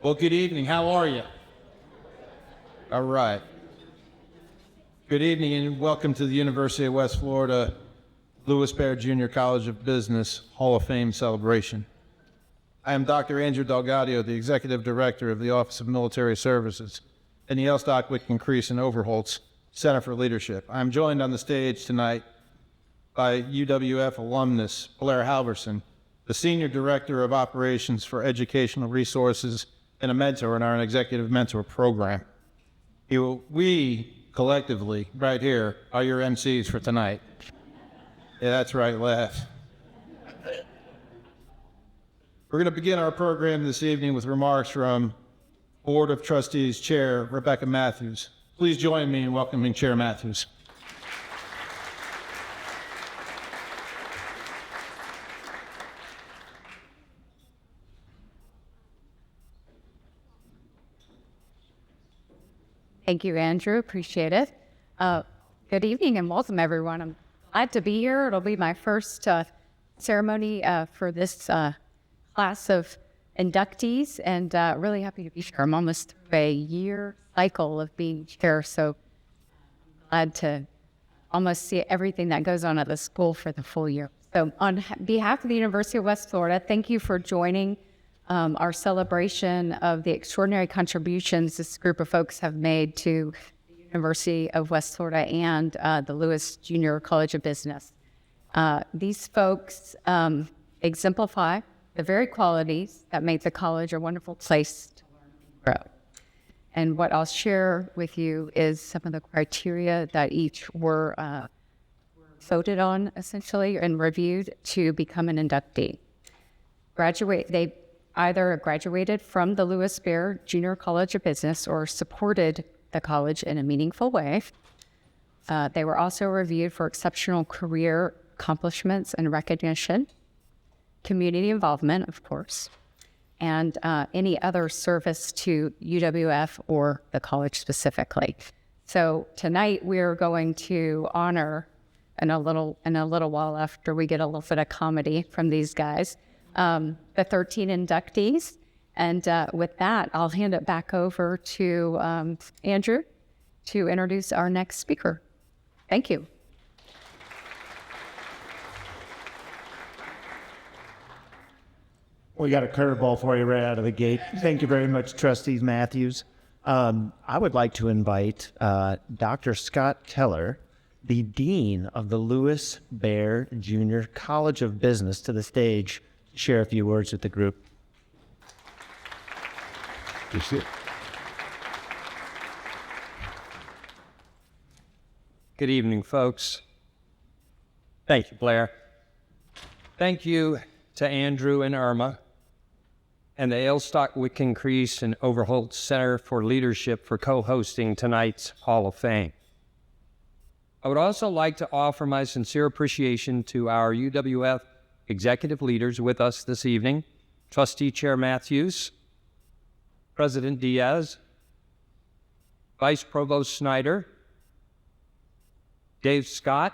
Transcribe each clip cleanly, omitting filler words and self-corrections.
Well, good evening. How are you? All right. Good evening and welcome to the University of West Florida Lewis Bear Junior College of Business Hall of Fame celebration. I am Dr. Andrew Delgadio, the Executive Director of the Office of Military Services and the L. Stockwicke and Crease and Overholtz Center for Leadership. I'm joined on the stage tonight by UWF alumnus Blair Halverson, the Senior Director of Operations for Educational Resources and a mentor in our Executive Mentor Program. We collectively, right here, are your MCs for tonight. Yeah, that's right, laugh. We're going to begin our program this evening with remarks from Board of Trustees Chair Rebecca Matthews. Please join me in welcoming Chair Matthews. Thank you, Andrew. Appreciate it. Good evening and welcome, everyone. I'm glad to be here. It'll be my first ceremony for this class of inductees, and really happy to be here. I'm almost through a year cycle of being chair, so I'm glad to almost see everything that goes on at the school for the full year. So on behalf of the University of West Florida, thank you for joining our celebration of the extraordinary contributions this group of folks have made to the University of West Florida and the Lewis Junior College of Business. These folks exemplify the very qualities that make the college a wonderful place to learn and grow. And what I'll share with you is some of the criteria that each were voted on, essentially, and reviewed to become an inductee. They either graduated from the Lewis Bear Junior College of Business or supported the college in a meaningful way. They were also reviewed for exceptional career accomplishments and recognition, community involvement, of course, and any other service to UWF or the college specifically. So tonight we're going to honor, in a little while after we get a little bit of comedy from these guys, the 13 inductees. And with that, I'll hand it back over to Andrew to introduce our next speaker. Thank you. We got a curveball for you right out of the gate. Thank you very much, Trustees Matthews. I would like to invite Dr. Scott Keller, the Dean of the Lewis Bear Junior College of Business, to the stage to share a few words with the group. Good evening, folks. Thank you, Blair. Thank you to Andrew and Irma and the L. Stockwicke and Crease and Overholtz Center for Leadership for co-hosting tonight's Hall of Fame. I would also like to offer my sincere appreciation to our UWF executive leaders with us this evening, Trustee Chair Matthews, President Diaz, Vice Provost Snyder, Dave Scott,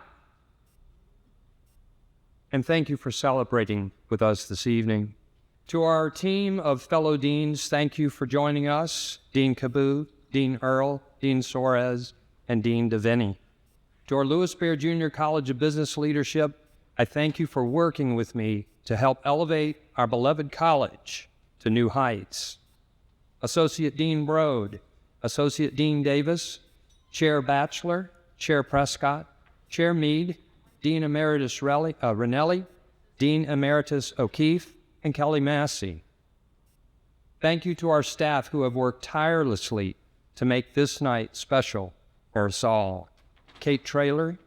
and thank you for celebrating with us this evening. To our team of fellow deans, thank you for joining us, Dean Cabot, Dean Earl, Dean Suarez, and Dean DeVinny. To our Lewis Bear Junior College of Business leadership, I thank you for working with me to help elevate our beloved college to new heights. Associate Dean Brode, Associate Dean Davis, Chair Batchelor, Chair Prescott, Chair Mead, Dean Emeritus Ranelli, Dean Emeritus O'Keefe, and Kelly Massey. Thank you to our staff who have worked tirelessly to make this night special for us all. Kate Traylor,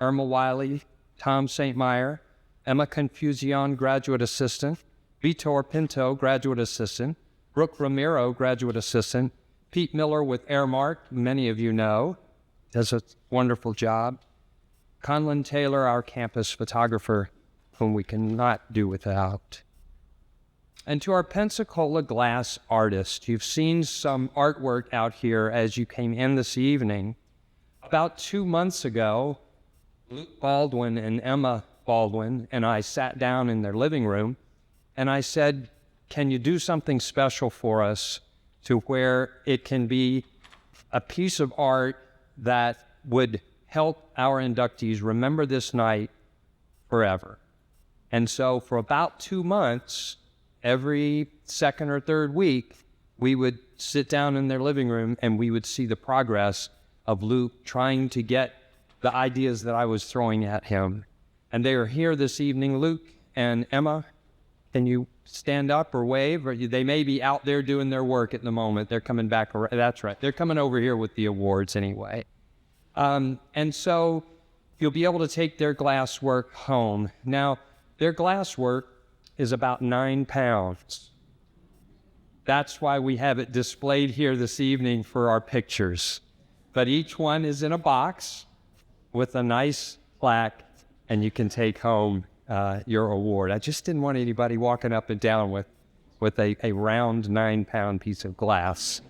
Irma Wiley, Tom St. Meyer, Emma Confucion, Graduate Assistant, Vitor Pinto, Graduate Assistant, Brooke Ramiro, Graduate Assistant, Pete Miller with Airmark, many of you know, does a wonderful job. Conlon Taylor, our campus photographer, whom we cannot do without. And to our Pensacola glass artists, you've seen some artwork out here as you came in this evening. About 2 months ago, Luke Baldwin and Emma Baldwin and I sat down in their living room, and I said, can you do something special for us to where it can be a piece of art that would help our inductees remember this night forever. And so for about 2 months, every second or third week, we would sit down in their living room and we would see the progress of Luke trying to get the ideas that I was throwing at him. And they are here this evening. Luke and Emma, can you stand up or wave? Or they may be out there doing their work at the moment. They're coming back. That's right. They're coming over here with the awards anyway. And so you'll be able to take their glass work home. Now, their glass work is about 9 pounds. That's why we have it displayed here this evening for our pictures. But each one is in a box with a nice plaque, and you can take home your award. I just didn't want anybody walking up and down with a round 9-pound piece of glass.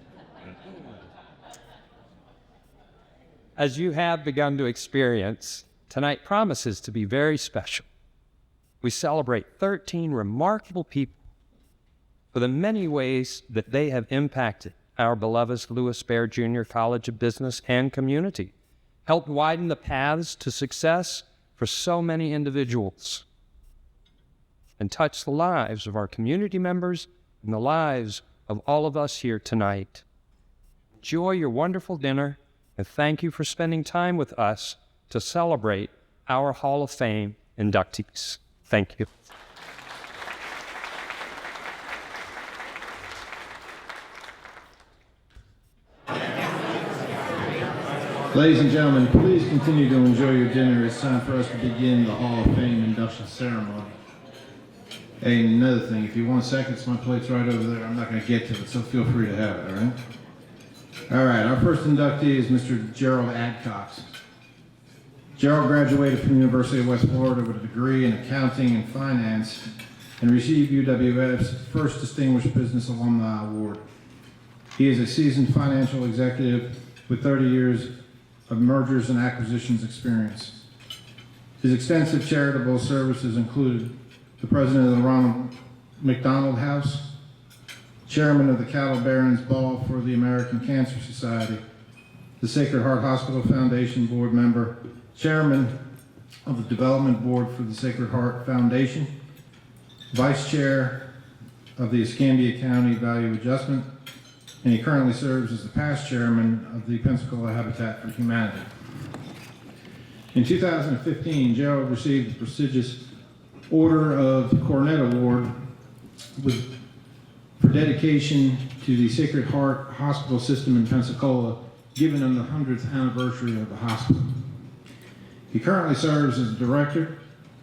As you have begun to experience, tonight promises to be very special. We celebrate 13 remarkable people for the many ways that they have impacted our beloved Lewis Bear Junior College of Business and community, helped widen the paths to success for so many individuals, and touched the lives of our community members and the lives of all of us here tonight. Enjoy your wonderful dinner, and thank you for spending time with us to celebrate our Hall of Fame inductees. Thank you. Ladies and gentlemen, please continue to enjoy your dinner. It's time for us to begin the Hall of Fame induction ceremony. Hey, another thing, if you want seconds, my plate's right over there. I'm not going to get to it, so feel free to have it, all right? All right, our first inductee is Mr. Gerald Adcox. Gerald graduated from the University of West Florida with a degree in accounting and finance and received UWF's first Distinguished Business Alumni Award. He is a seasoned financial executive with 30 years of mergers and acquisitions experience. His extensive charitable services included the president of the Ronald McDonald House, chairman of the Cattle Barons Ball for the American Cancer Society, the Sacred Heart Hospital Foundation board member, chairman of the development board for the Sacred Heart Foundation, vice chair of the Escambia County Value Adjustment, and he currently serves as the past chairman of the Pensacola Habitat for Humanity. In 2015, Gerald received the prestigious Order of Coronet Award for dedication to the Sacred Heart Hospital System in Pensacola, given on the 100th anniversary of the hospital. He currently serves as the director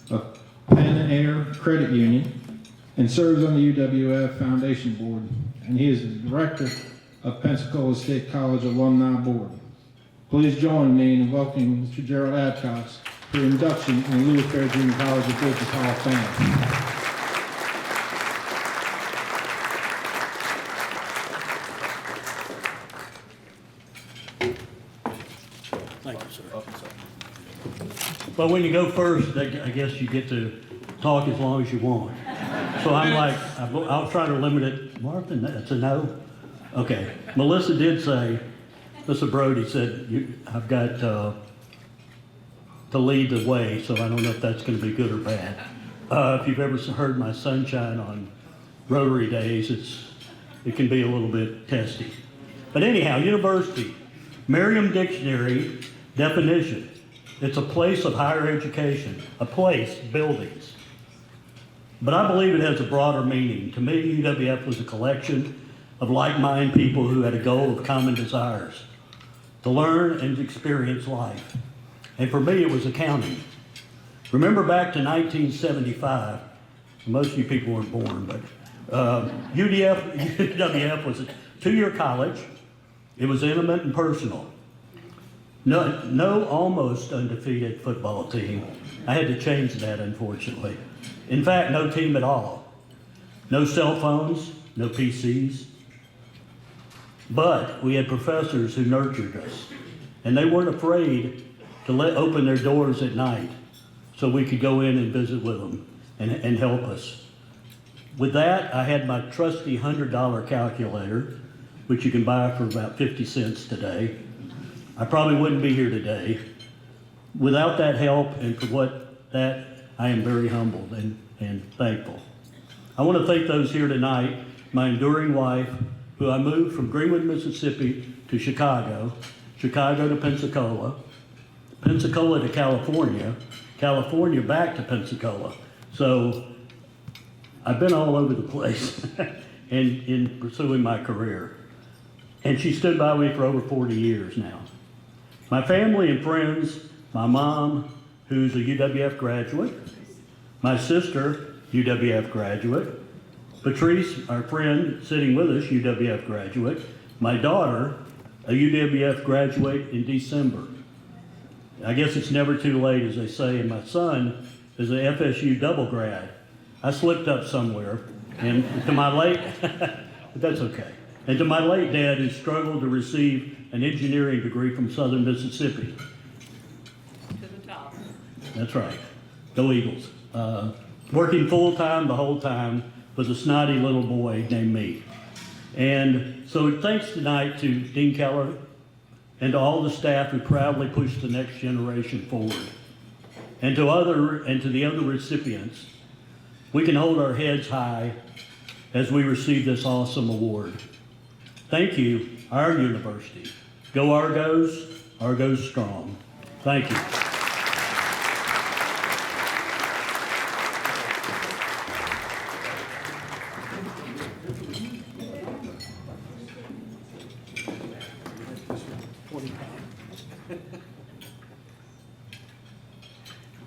of Penn Air Credit Union and serves on the UWF Foundation Board, and he is the director of Pensacola State College Alumni Board. Please join me in welcoming Mr. Gerald Adcox for induction in the Lewis Bear Junior College of Business Hall of Fame. Thank you, sir. Well, when you go first, I guess you get to talk as long as you want. So I'm like, I'll try to limit it. Martha, that's a no? Okay. Melissa did say, Mr. Brode said, I've got to lead the way, so I don't know if that's going to be good or bad. If you've ever heard my sunshine on Rotary days, it can be a little bit testy. But anyhow, university, Merriam Dictionary definition. It's a place of higher education, a place, buildings. But I believe it has a broader meaning. To me, UWF was a collection of like-minded people who had a goal of common desires, to learn and experience life. And for me, it was accounting. Remember back to 1975, most of you people weren't born, but UWF was a 2-year college. It was intimate and personal. No almost undefeated football team. I had to change that, unfortunately. In fact, no team at all. No cell phones, no PCs. But we had professors who nurtured us, and they weren't afraid to open their doors at night so we could go in and visit with them and help us. With that, I had my trusty $100 calculator which you can buy for about 50 cents today, I probably wouldn't be here today. Without that help and for what that, I am very humbled and thankful. I want to thank those here tonight, my enduring wife, who I moved from Greenwood, Mississippi to Chicago, Chicago to Pensacola, Pensacola to California, California back to Pensacola. So I've been all over the place in pursuing my career. And she stood by me for over 40 years now. My family and friends, my mom, who's a UWF graduate, my sister, UWF graduate, Patrice, our friend sitting with us, UWF graduate, my daughter, a UWF graduate in December. I guess it's never too late, as they say, and my son is an FSU double grad. I slipped up somewhere, and to my late, but that's okay. And to my late dad, who struggled to receive an engineering degree from Southern Mississippi. To the top. That's right, go Eagles. Working full-time the whole time with a snotty little boy named me. And so thanks tonight to Dean Keller and to all the staff who proudly pushed the next generation forward. And to the other recipients, we can hold our heads high as we receive this awesome award. Thank you, our university. Go Argos, Argos strong. Thank you.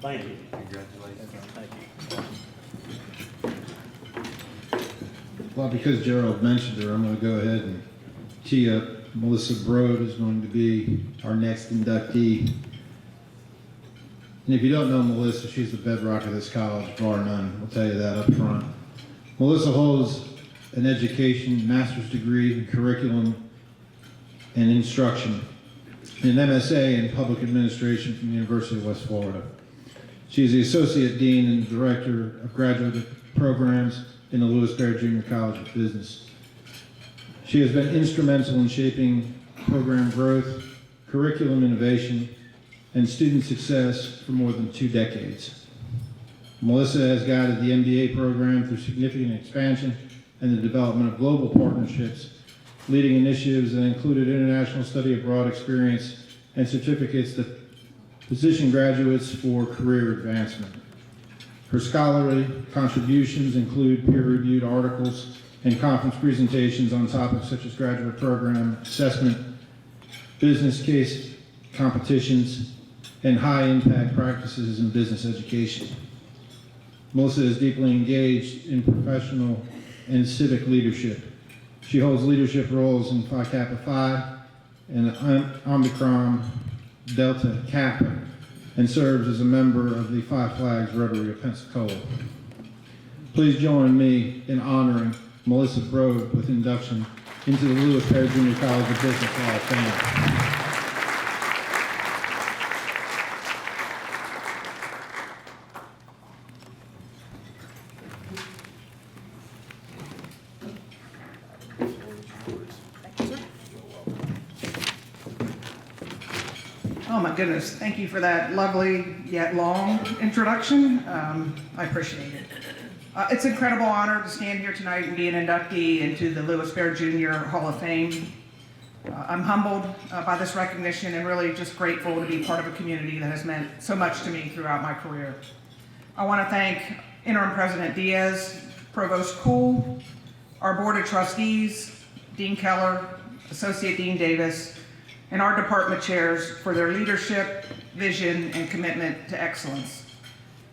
Thank you. Congratulations. Thank you. Well, because Gerald mentioned her, I'm going to go ahead and tee up. Melissa Brode is going to be our next inductee. And if you don't know Melissa, she's the bedrock of this college, bar none. I'll tell you that up front. Melissa holds an education, master's degree in curriculum and instruction, and an MSA in public administration from the University of West Florida. She is the Associate Dean and Director of Graduate Programs in the Lewis Bear Junior College of Business. She has been instrumental in shaping program growth, curriculum innovation, and student success for more than 2 decades. Melissa has guided the MBA program through significant expansion and the development of global partnerships, leading initiatives that included international study abroad experience and certificates that position graduates for career advancement. Her scholarly contributions include peer-reviewed articles and conference presentations on topics such as graduate program assessment, business case competitions, and high-impact practices in business education. Melissa is deeply engaged in professional and civic leadership. She holds leadership roles in Phi Kappa Phi and Omicron Delta Kappa, and serves as a member of the Five Flags Rotary of Pensacola. Please join me in honoring Melissa Brode with induction into the Lewis Bear Junior College of Business Hall of Fame. Oh my goodness, thank you for that lovely yet long introduction. I appreciate it. It's an incredible honor to stand here tonight and be an inductee into the Lewis Bear Junior Hall of Fame. I'm humbled by this recognition and really just grateful to be part of a community that has meant so much to me throughout my career. I want to thank Interim President Diaz, Provost Cool, our Board of Trustees, Dean Keller, Associate Dean Davis, and our department chairs for their leadership, vision, and commitment to excellence.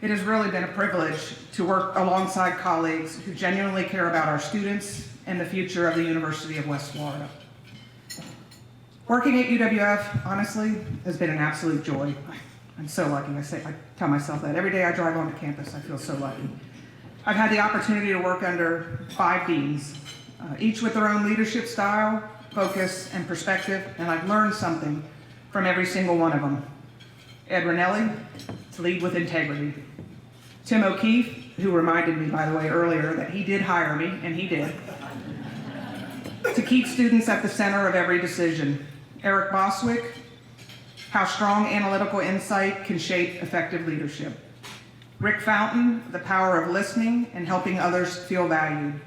It has really been a privilege to work alongside colleagues who genuinely care about our students and the future of the University of West Florida. Working at UWF, honestly, has been an absolute joy. I'm so lucky. I tell myself that every day I drive onto campus, I feel so lucky. I've had the opportunity to work under 5 deans, each with their own leadership style, focus, and perspective, and I've learned something from every single one of them. Ed Ranelli, to lead with integrity. Tim O'Keefe, who reminded me, by the way, earlier that he did hire me, and he did. To keep students at the center of every decision. Eric Boswick, how strong analytical insight can shape effective leadership. Rick Fountain, the power of listening and helping others feel valued.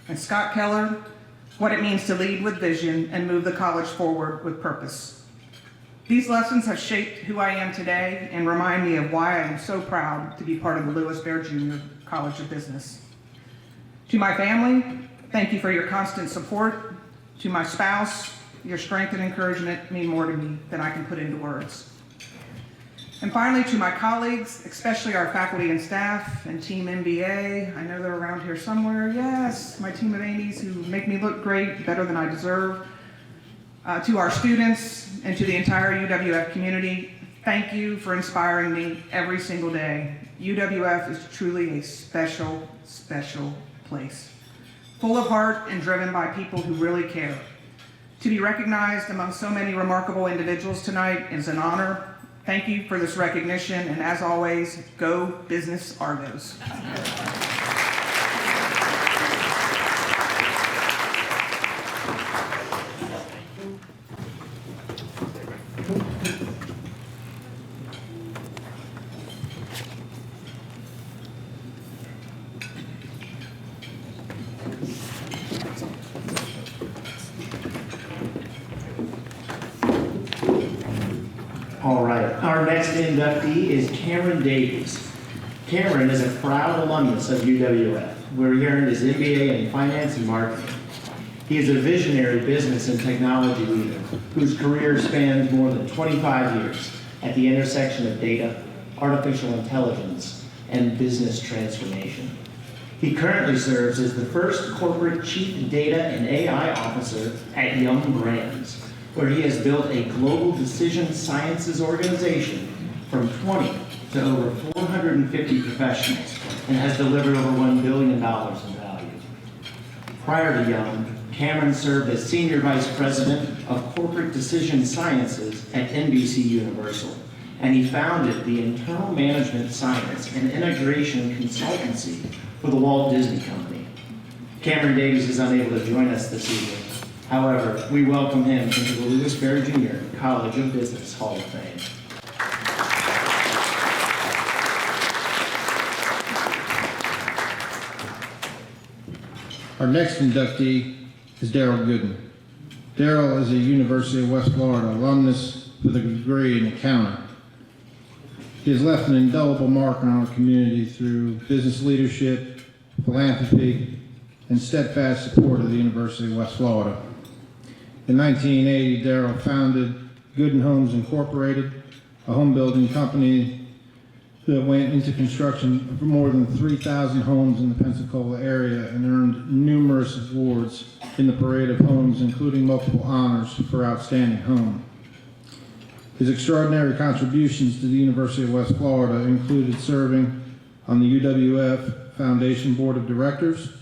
And Scott Keller, what it means to lead with vision and move the college forward with purpose. These lessons have shaped who I am today and remind me of why I am so proud to be part of the Lewis Bear Junior College of Business. To my family, thank you for your constant support. To my spouse, your strength and encouragement mean more to me than I can put into words. And finally, to my colleagues, especially our faculty and staff and Team MBA, I know they're around here somewhere, yes, my team of Amy's who make me look great, better than I deserve. To our students and to the entire UWF community, thank you for inspiring me every single day. UWF is truly a special, special place, full of heart and driven by people who really care. To be recognized among so many remarkable individuals tonight is an honor. Thank you for this recognition, and as always, go Business Argos. All right, our next inductee is Cameron Davies. Cameron is a proud alumnus of UWF, where he earned his MBA in Finance and Marketing. He is a visionary business and technology leader whose career spans more than 25 years at the intersection of data, artificial intelligence, and business transformation. He currently serves as the first corporate chief data and AI officer at Yum Brands, where he has built a global decision sciences organization from 20 to over 450 professionals and has delivered over $1 billion in value. Prior to Yum, Cameron served as Senior Vice President of Corporate Decision Sciences at NBC Universal, and he founded the Internal Management Science and Integration Consultancy for the Walt Disney Company. Cameron Davies is unable to join us this evening. However, we welcome him into the Lewis Bear Junior College of Business Hall of Fame. Our next inductee is Darrell Gooden. Darrell is a University of West Florida alumnus with a degree in accounting. He has left an indelible mark on our community through business leadership, philanthropy, and steadfast support of the University of West Florida. In 1980, Darrell founded Gooden Homes Incorporated, a home building company that went into construction for more than 3,000 homes in the Pensacola area and earned numerous awards in the parade of homes, including multiple honors for outstanding home. His extraordinary contributions to the University of West Florida included serving on the UWF Foundation Board of Directors.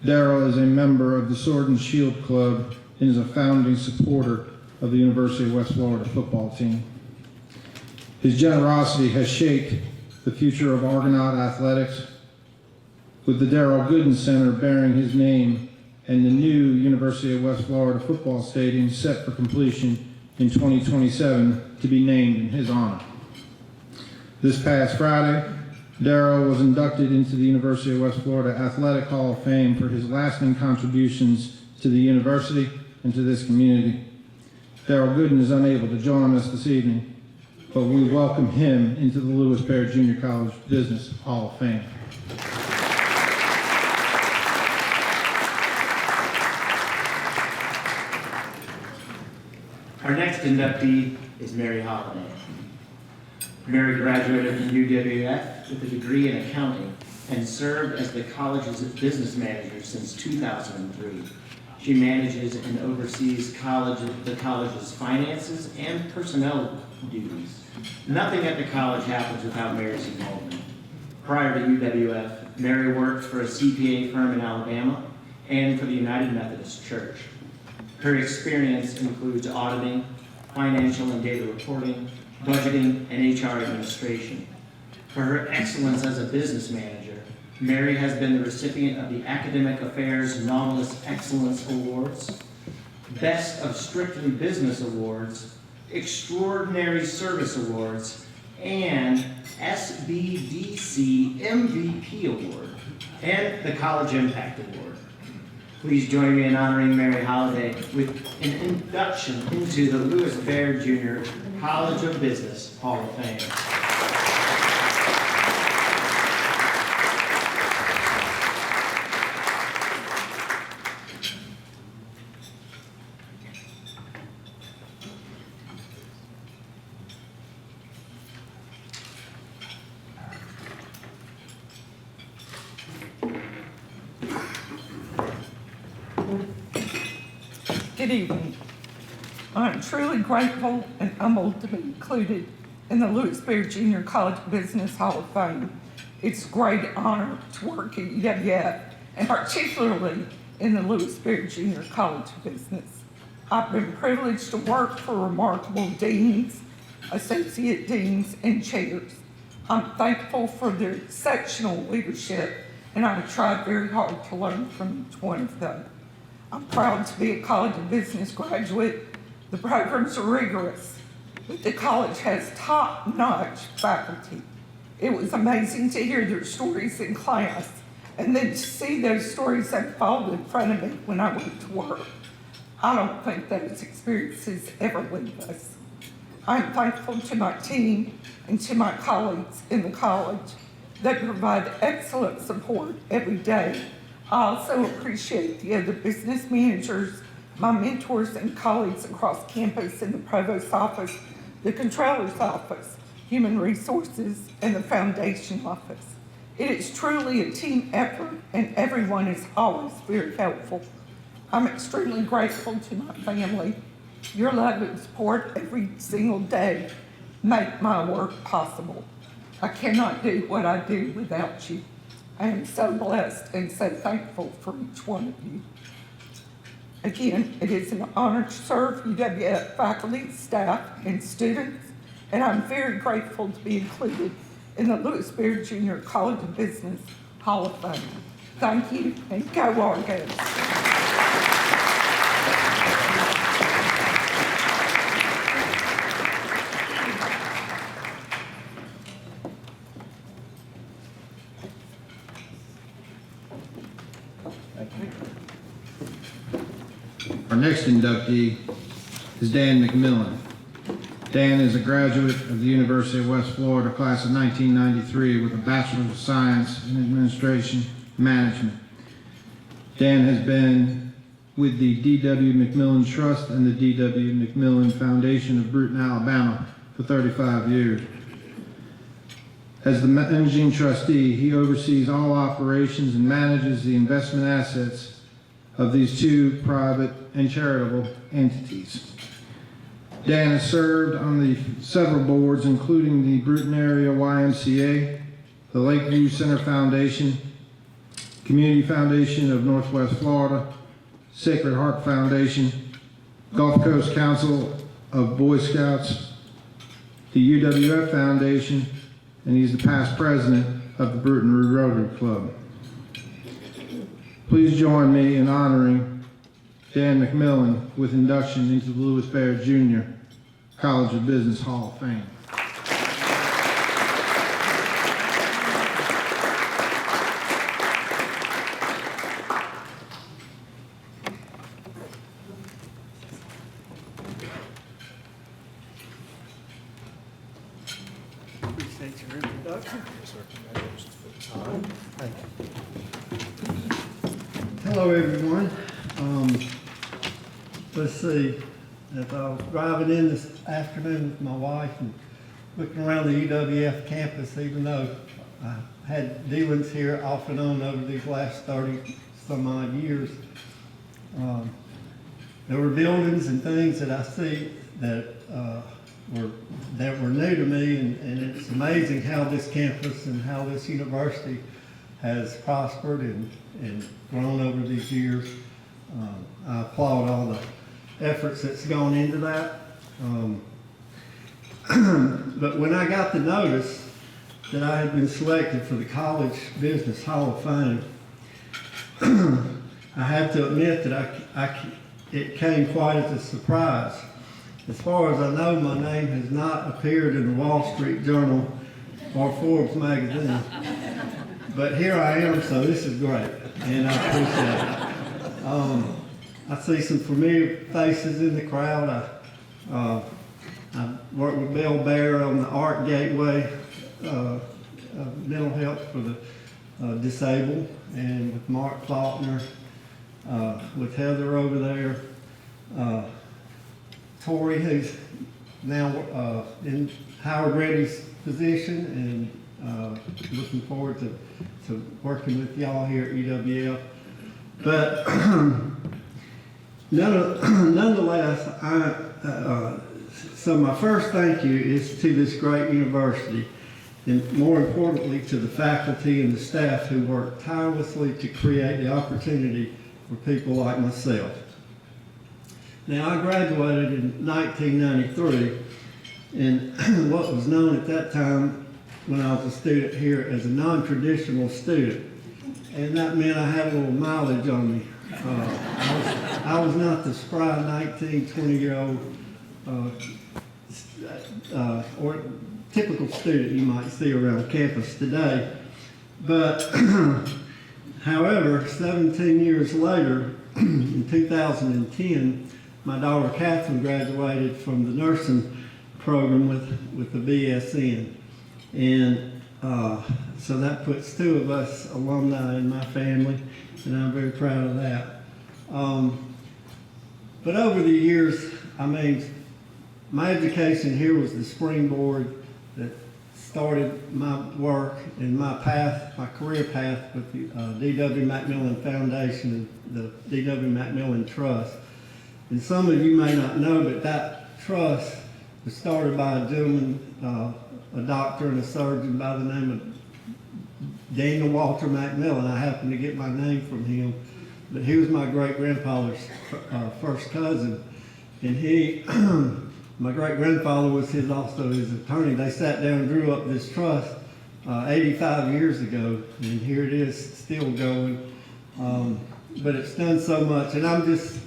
Darrell is a member of the Sword and Shield Club and is a founding supporter of the University of West Florida football team. His generosity has shaped the future of Argonaut athletics, with the Darrell Gooden Center bearing his name and the new University of West Florida football stadium set for completion in 2027 to be named in his honor. This past Friday, Darrell was inducted into the University of West Florida Athletic Hall of Fame for his lasting contributions to the university and to this community. Darrell Gooden is unable to join us this evening, but we welcome him into the Lewis Bear Junior College Business Hall of Fame. Our next inductee is Mary Holiday. Mary graduated from UWF with a degree in accounting and served as the college's business manager since 2003. She manages and oversees the college's finances and personnel duties. Nothing at the college happens without Mary's involvement. Prior to UWF, Mary worked for a CPA firm in Alabama and for the United Methodist Church. Her experience includes auditing, financial and data reporting, budgeting, and HR administration. For her excellence as a business manager, Mary has been the recipient of the Academic Affairs Novelist Excellence Awards, Best of Strictly Business Awards, Extraordinary Service Awards, and SBDC MVP Award, and the College Impact Award. Please join me in honoring Mary Holliday with an induction into the Lewis Bear Jr. College of Business Hall of Fame. Good evening. I'm truly grateful and humbled to be included in the Lewis Bear Jr. College of Business Hall of Fame. It's a great honor to work at UWF, and particularly in the Lewis Bear Jr. College of Business. I've been privileged to work for remarkable deans, associate deans, and chairs. I'm thankful for their exceptional leadership, and I've tried very hard to learn from each one of them. I'm proud to be a College of Business graduate. The programs are rigorous, but the college has top-notch faculty. It was amazing to hear their stories in class and then to see those stories unfold in front of me when I went to work. I don't think those experiences ever leave us. I'm thankful to my team and to my colleagues in the college that provide excellent support every day. I also appreciate the other business managers, my mentors and colleagues across campus in the provost's office, the controller's office, human resources, and the foundation office. It is truly a team effort, and everyone is always very helpful. I'm extremely grateful to my family. Your love and support every single day make my work possible. I cannot do what I do without you. I am so blessed and so thankful for each one of you. Again, it is an honor to serve UWF faculty, staff, and students, and I'm very grateful to be included in the Lewis Bear Jr. College of Business Hall of Fame. Thank you, and go Argos. Our next inductee is Dan McMillan. Dan is a graduate of the University of West Florida, class of 1993, with a Bachelor of Science in Administration Management. Dan has been with the D.W. McMillan Trust and the D.W. McMillan Foundation of Brewton, Alabama for 35 years. As the managing trustee, he oversees all operations and manages the investment assets of these two private and charitable entities. Dan has served on the several boards, including the Brewton Area YMCA, the Lakeview Center Foundation, Community Foundation of Northwest Florida, Sacred Heart Foundation, Gulf Coast Council of Boy Scouts, the UWF Foundation, and he's the past president of the Brewton Rotary Club. Please join me in honoring Dan McMillan with induction into the Lewis Bear Jr. College of Business Hall of Fame. Appreciate your introduction. Thank you. Hello, everyone. Let's see. As I was driving in this afternoon with my wife and looking around the UWF campus, even though I had dealings here off and on over these last 30 some odd years, there were buildings and things that I see that were new to me, and it's amazing how this campus and how this university has prospered and grown over these years. I applaud all the efforts that's gone into that. But when I got the notice that I had been selected for the College Business Hall of Fame, I have to admit that it came quite as a surprise. As far as I know, my name has not appeared in the Wall Street Journal or Forbes magazine. But here I am, so this is great, and I appreciate it. I see some familiar faces in the crowd. I worked with Bill Bear on the Art Gateway mental health for the disabled, and with Mark Faulkner, with Heather over there, Tori, who's now in Howard Reddy's position, and looking forward to working with y'all here at UWF. But nonetheless, so my first thank you is to this great university, and more importantly to the faculty and the staff who work tirelessly to create the opportunity for people like myself. Now, I graduated in 1993, and what was known at that time when I was a student here as a non-traditional student, and that meant I had a little mileage on me. I was not the spry 19, 20-year-old or typical student you might see around campus today. But however, 17 years later, in 2010, my daughter Catherine graduated from the nursing program with the BSN. And so that puts two of us alumni in my family, and I'm very proud of that. But over the years, I mean, my education here was the springboard that started my work and my path, my career path with the D.W. Macmillan Foundation and the D.W. Macmillan Trust. And some of you may not know, but that trust was started by a gentleman, a doctor and a surgeon by the name of Daniel Walter Macmillan. I happen to get my name from him, but he was my great-grandfather's first cousin. And he, my great-grandfather was also his attorney. They sat down and drew up this trust 85 years ago, and here it is still going. But it's done so much, and it's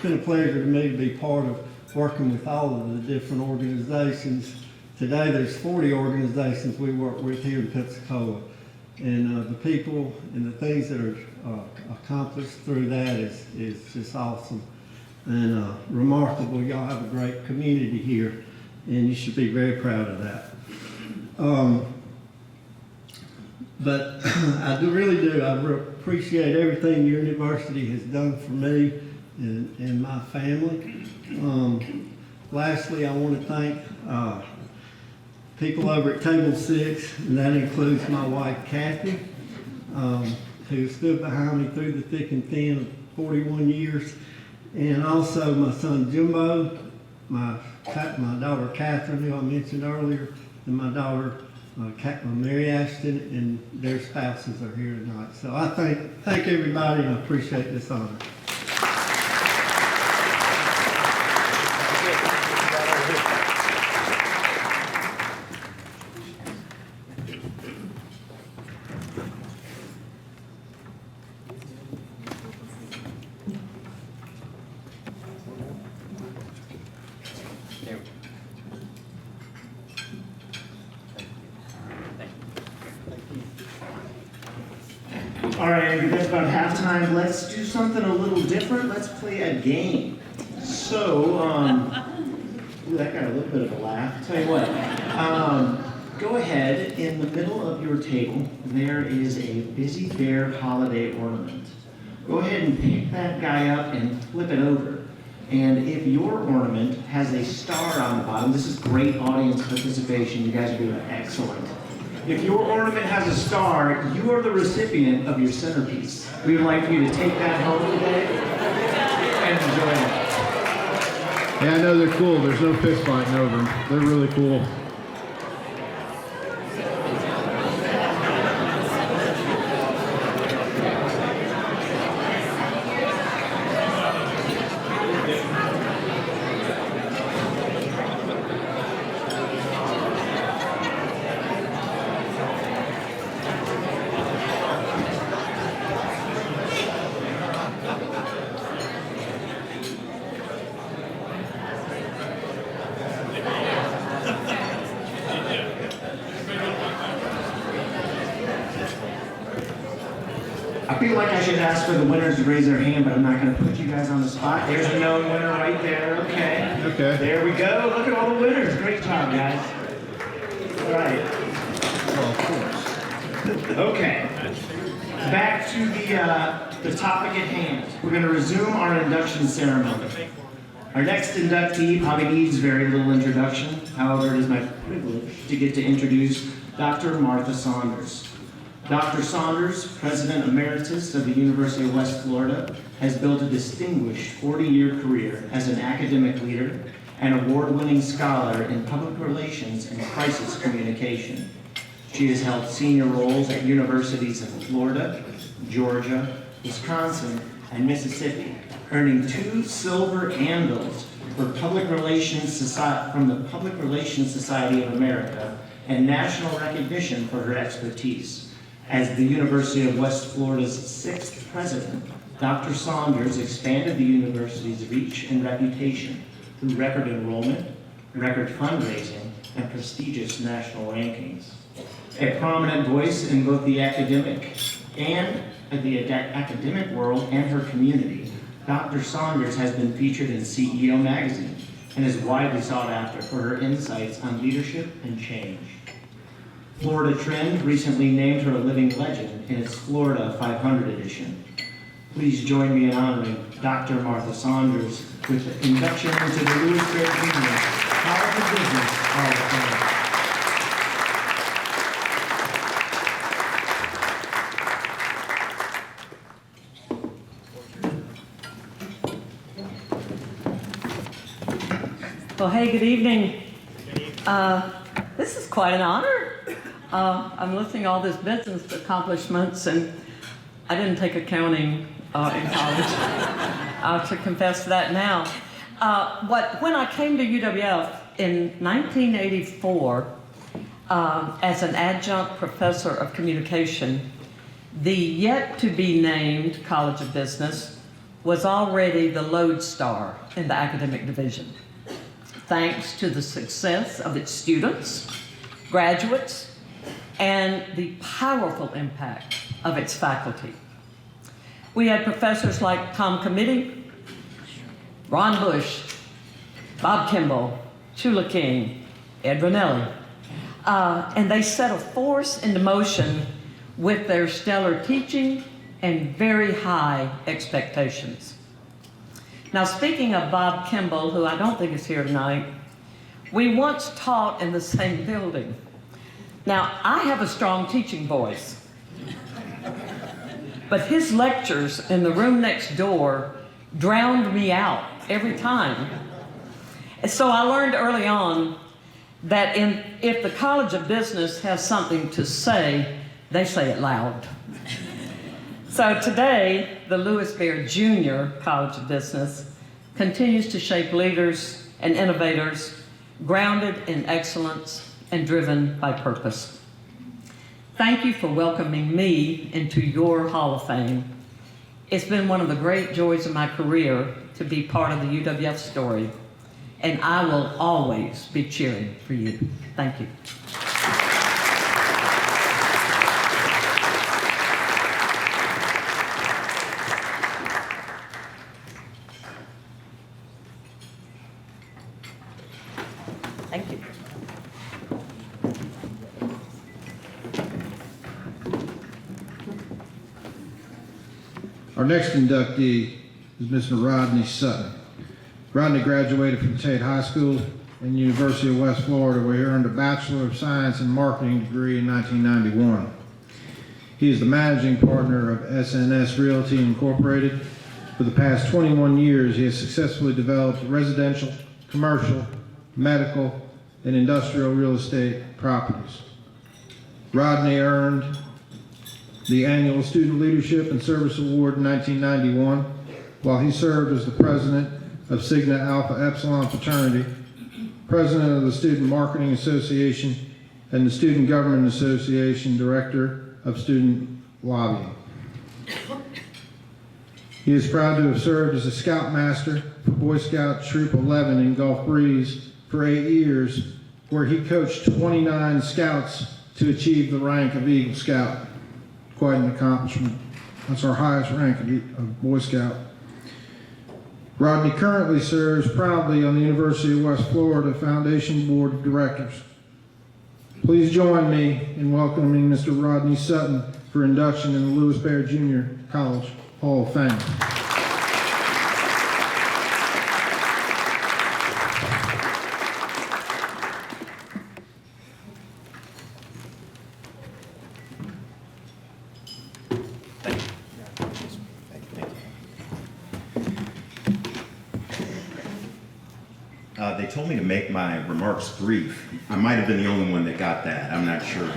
been a pleasure to me to be part of working with all of the different organizations. Today there's 40 organizations we work with here in Pensacola, and the people and the things that are accomplished through that is just awesome and remarkable. Y'all have a great community here, and you should be very proud of that. But I really do. I appreciate everything your university has done for me and my family. Lastly, I want to thank people over at Table 6, and that includes my wife, Kathy, who stood behind me through the thick and thin of 41 years, and also my son, Jimbo, my daughter, Catherine, who I mentioned earlier, and my daughter, Mary Ashton, and their spouses are here tonight. So I thank everybody, and I appreciate this honor. All right, because about halftime, let's do something a little different. Let's play a game. So, ooh, that got a little bit of a laugh. Tell you what, go ahead. In the middle of your table, there is a Busy Bear holiday ornament. Go ahead and pick that guy up and flip it over. And if your ornament has a star on the bottom, this is great audience participation. You guys are doing excellent. If your ornament has a star, you are the recipient of your centerpiece. We would like for you to take that home today and enjoy it. Yeah, I know they're cool. There's no fist fighting over them. They're really cool. I feel like I should ask for the winners to raise their hand, but I'm not going to put you guys on the spot. There's a known winner right there. Okay. Okay. There we go. Look at all the winners. Great job, guys. All right. Okay. Back to the topic at hand. We're going to resume our induction ceremony. Our next inductee probably needs very little introduction. However, it is my privilege to get to introduce Dr. Martha Saunders. Dr. Saunders, President Emeritus of the University of West Florida, has built a distinguished 40-year career as an academic leader and award-winning scholar in public relations and crisis communication. She has held senior roles at universities in Florida, Georgia, Wisconsin, and Mississippi, earning 2 silver andals for Public Relations from the Public Relations Society of America and national recognition for her expertise. As the University of West Florida's 6th president, Dr. Saunders expanded the university's reach and reputation through record enrollment, record fundraising, and prestigious national rankings. A prominent voice in both the academic world and her community, Dr. Saunders has been featured in CEO magazine and is widely sought after for her insights on leadership and change. Florida Trend recently named her a living legend in its Florida 500 edition. Please join me in honoring Dr. Martha Saunders with the induction into the Lewis Bear Junior College of Business Hall of Fame. Well, hey, good evening. This is quite an honor. I'm listing all these business accomplishments, and I didn't take accounting in college. I have to confess that now. When I came to UWF in 1984 as an adjunct professor of communication, the yet-to-be-named College of Business was already the lodestar in the academic division, thanks to the success of its students, graduates, and the powerful impact of its faculty. We had professors like Tom Committee, Ron Bush, Bob Kimball, Chula King, Ed Ronelli, and they set a force into motion with their stellar teaching and very high expectations. Now, speaking of Bob Kimball, who I don't think is here tonight, we once taught in the same building. Now, I have a strong teaching voice, but his lectures in the room next door drowned me out every time. And so I learned early on that if the College of Business has something to say, they say it loud. So today, the Lewis Bear Junior College of Business continues to shape leaders and innovators grounded in excellence and driven by purpose. Thank you for welcoming me into your Hall of Fame. It's been one of the great joys of my career to be part of the UWF story, and I will always be cheering for you. Thank you. Thank you. Our next inductee is Mr. Rodney Sutton. Rodney graduated from Tate High School and University of West Florida, where he earned a Bachelor of Science in Marketing degree in 1991. He is the managing partner of SNS Realty Incorporated. For the past 21 years, he has successfully developed residential, commercial, medical, and industrial real estate properties. Rodney earned the annual Student Leadership and Service Award in 1991, while he served as the president of Sigma Alpha Epsilon Fraternity, president of the Student Marketing Association, and the Student Government Association Director of Student Lobbying. He is proud to have served as a Scoutmaster for Boy Scout Troop 11 in Gulf Breeze for 8 years, where he coached 29 Scouts to achieve the rank of Eagle Scout. Quite an accomplishment. That's our highest rank of Boy Scout. Rodney currently serves proudly on the University of West Florida Foundation Board of Directors. Please join me in welcoming Mr. Rodney Sutton for induction in the Lewis Bear Junior College Hall of Fame. They told me to make my remarks brief. I might have been the only one that got that. I'm not sure.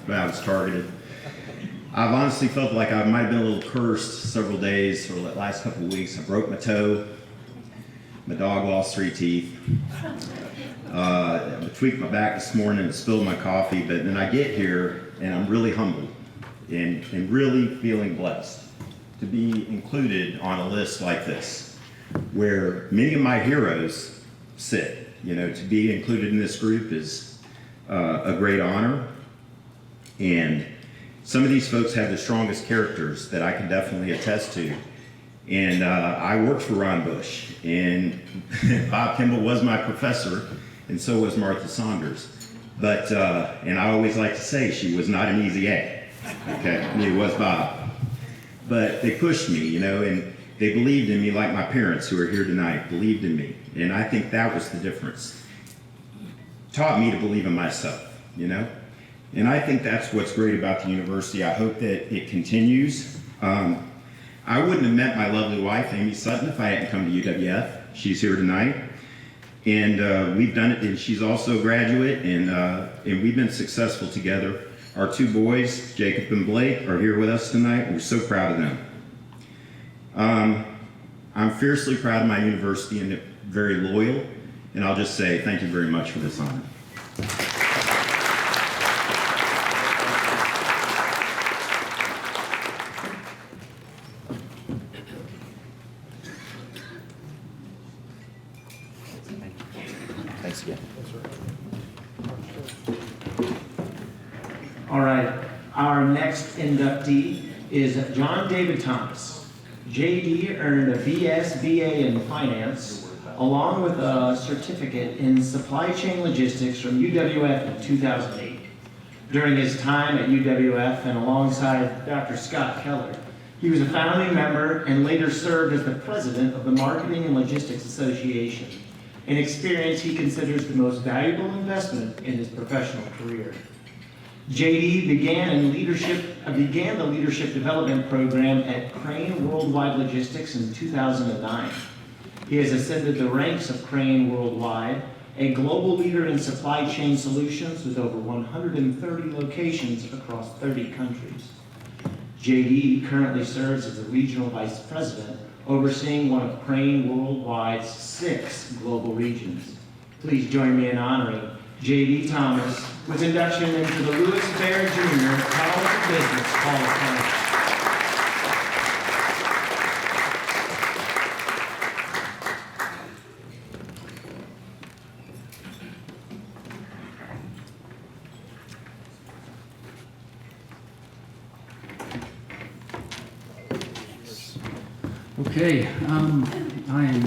But I was targeted. I've honestly felt like I might have been a little cursed several days or the last couple of weeks. I broke my toe. My dog lost 3 teeth. I tweaked my back this morning and spilled my coffee. But then I get here and I'm really humbled and really feeling blessed to be included on a list like this, where many of my heroes sit. You know, to be included in this group is a great honor. And some of these folks have the strongest characters that I can definitely attest to. And I worked for Ron Bush, and Bob Kimball was my professor, and so was Martha Saunders. But, and I always like to say she was not an easy A, okay? Neither was Bob. But they pushed me, you know, and they believed in me like my parents who are here tonight believed in me. And I think that was the difference. Taught me to believe in myself, you know? And I think that's what's great about the university. I hope that it continues. I wouldn't have met my lovely wife, Amy Sutton, if I hadn't come to UWF. She's here tonight. And we've done it, and she's also a graduate, and we've been successful together. Our 2 boys, Jacob and Blake, are here with us tonight. We're so proud of them. I'm fiercely proud of my university and very loyal, and I'll just say thank you very much for this honor. Thanks again. All right, our next inductee is John David Thomas. JD earned a BS, BA in finance, along with a certificate in supply chain logistics from UWF in 2008. During his time at UWF and alongside Dr. Scott Keller, he was a founding member and later served as the president of the Marketing and Logistics Association, an experience he considers the most valuable investment in his professional career. JD began the leadership development program at Crane Worldwide Logistics in 2009. He has ascended the ranks of Crane Worldwide, a global leader in supply chain solutions with over 130 locations across 30 countries. JD currently serves as the regional vice president, overseeing one of Crane Worldwide's 6 global regions. Please join me in honoring J.D. Thomas with induction into the Lewis Bear Junior College of Business Hall of Fame. Okay, I am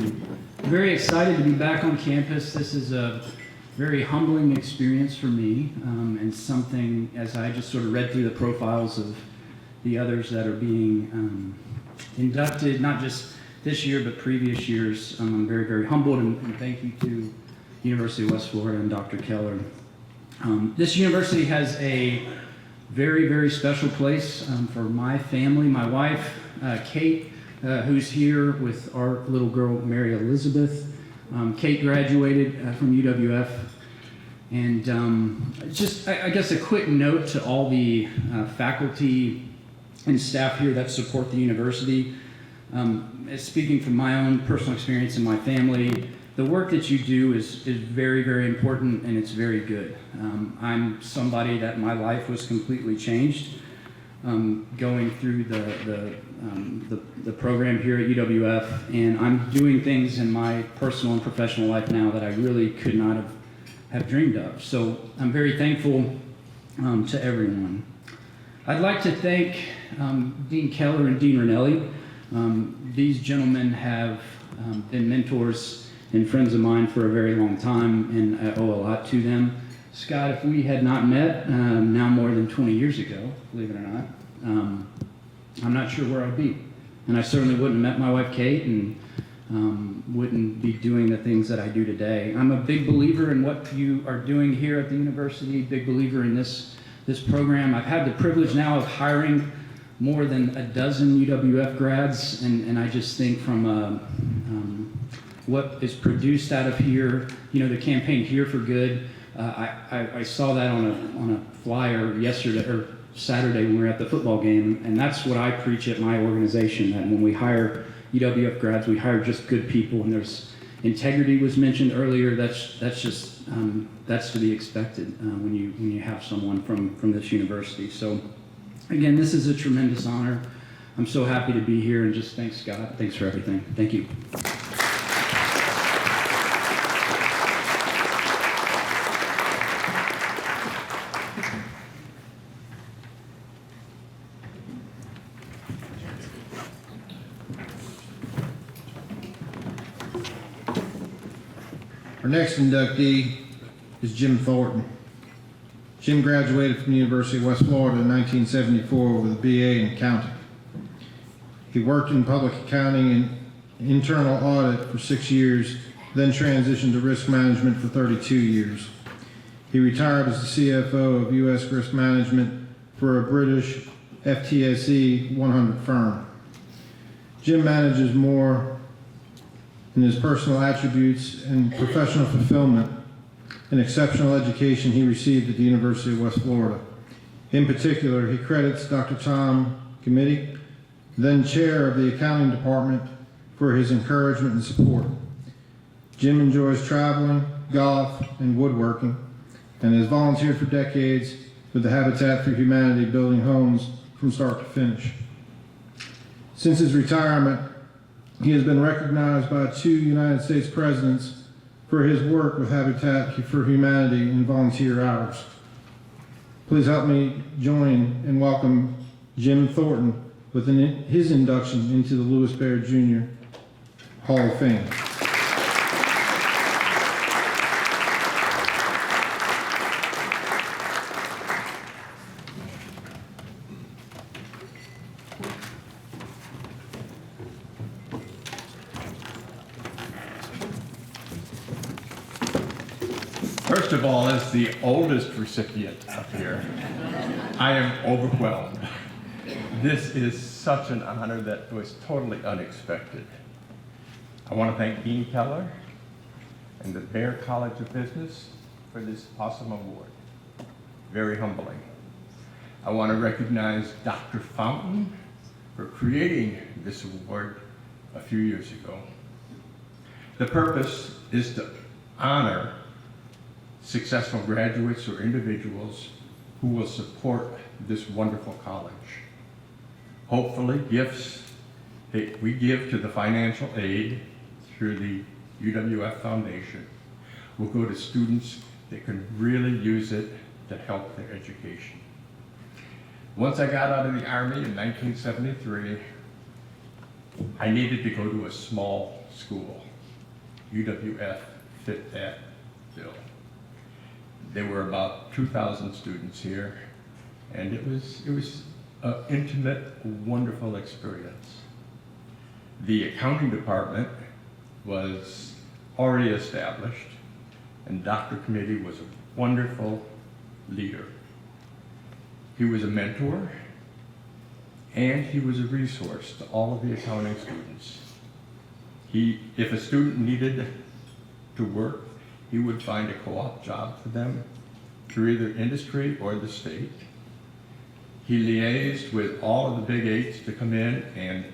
very excited to be back on campus. This is a very humbling experience for me, and something, as I just sort of read through the profiles of the others that are being inducted, not just this year, but previous years, I'm very, very humbled, and thank you to University of West Florida and Dr. Keller. This university has a very, very special place for my family. My wife, Kate, who's here with our little girl, Mary Elizabeth. Kate graduated from UWF. And just, I guess, a quick note to all the faculty and staff here that support the university. Speaking from my own personal experience in my family, the work that you do is very, very important, and it's very good. I'm somebody that my life was completely changed going through the program here at UWF, and I'm doing things in my personal and professional life now that I really could not have dreamed of. So I'm very thankful to everyone. I'd like to thank Dean Keller and Dean Ranelli. These gentlemen have been mentors and friends of mine for a very long time, and I owe a lot to them. Scott, if we had not met now more than 20 years ago, believe it or not, I'm not sure where I'd be. And I certainly wouldn't have met my wife, Kate, and wouldn't be doing the things that I do today. I'm a big believer in what you are doing here at the university, big believer in this program. I've had the privilege now of hiring more than a dozen UWF grads, and I just think from what is produced out of here, you know, the campaign Here for Good, I saw that on a flyer yesterday or Saturday when we were at the football game, and that's what I preach at my organization, that when we hire UWF grads, we hire just good people, and there's integrity was mentioned earlier. That's just that's to be expected when you have someone from this university. So again, this is a tremendous honor. I'm so happy to be here, and just thanks, Scott. Thanks for everything. Thank you. Our next inductee is Jim Thornton. Jim graduated from the University of West Florida in 1974 with a BA in accounting. He worked in public accounting and internal audit for 6 years, then transitioned to risk management for 32 years. He retired as the CFO of U.S. Risk Management for a British FTSE 100 firm. Jim manages more in his personal attributes and professional fulfillment and exceptional education he received at the University of West Florida. In particular, he credits Dr. Tom Committee, then chair of the accounting department, for his encouragement and support. Jim enjoys traveling, golf, and woodworking, and has volunteered for decades with the Habitat for Humanity building homes from start to finish. Since his retirement, he has been recognized by 2 United States presidents for his work with Habitat for Humanity in volunteer hours. Please help me join and welcome Jim Thornton with his induction into the Lewis Bear Jr. Hall of Fame. First of all, as the oldest recipient up here, I am overwhelmed. This is such an honor that was totally unexpected. I want to thank Dean Keller and the Bear College of Business for this awesome award. Very humbling. I want to recognize Dr. Fountain for creating this award a few years ago. The purpose is to honor successful graduates or individuals who will support this wonderful college. Hopefully, gifts that we give to the financial aid through the UWF Foundation will go to students that can really use it to help their education. Once I got out of the Army in 1973, I needed to go to a small school. UWF fit that bill. There were about 2,000 students here, and it was an intimate, wonderful experience. The accounting department was already established, and Dr. Committee was a wonderful leader. He was a mentor, and he was a resource to all of the accounting students. If a student needed to work, he would find a co-op job for them through either industry or the state. He liaised with all of the big eights to come in and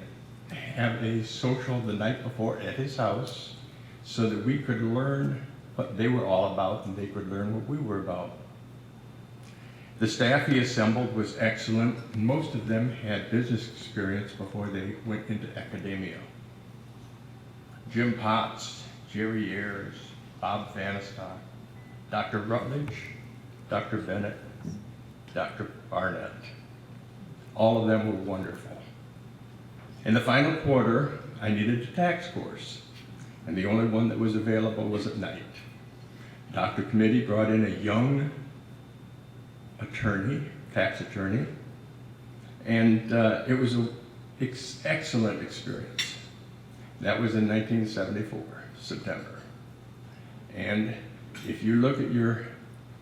have a social the night before at his house so that we could learn what they were all about and they could learn what we were about. The staff he assembled was excellent. Most of them had business experience before they went into academia. Jim Potts, Jerry Ayers, Bob Vanastock, Dr. Rutledge, Dr. Bennett, Dr. Barnett. All of them were wonderful. In the final quarter, I needed a tax course, and the only one that was available was at night. Dr. Committee brought in a young attorney, tax attorney, and it was an excellent experience. That was in 1974, September. And if you look at your